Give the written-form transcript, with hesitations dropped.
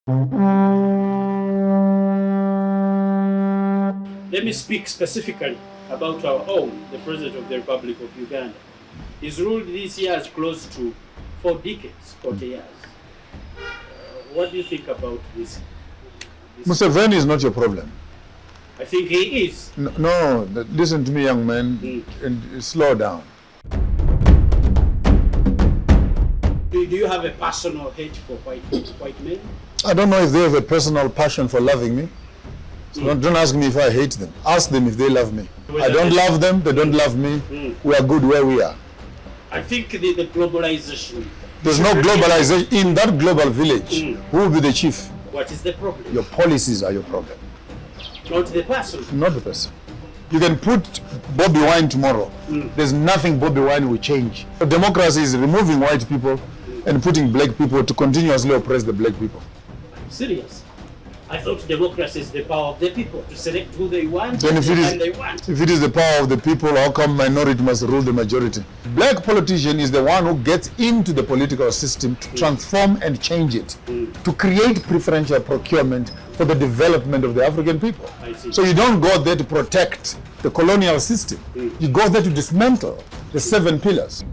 Let me speak specifically about our own, the President of the Republic of Uganda. He's ruled this year as close to 4 decades, 40 years. What do you think about this? Museveni is not your problem. I think he is. No, listen to me, young man, and slow down. Do you have a personal hate for white men? I don't know if they have a personal passion for loving me. So don't ask me if I hate them. Ask them if they love me. I don't love them, they don't love me. We are good where we are. I think the globalization... There's no globalization. In that global village, who will be the chief? What is the problem? Your policies are your problem. Not the person. Not the person. You can put Bobby Wine tomorrow. There's nothing Bobby Wine will change. So democracy is removing white people and putting black people to continuously oppress the black people. I'm serious. I thought democracy is the power of the people to select who they want then and they want. If it is the power of the people, how come minority must rule the majority? Black politician is the one who gets into the political system to transform and change it, to create preferential procurement for the development of the African people. I see. So you don't go there to protect the colonial system. You go there to dismantle the 7 pillars.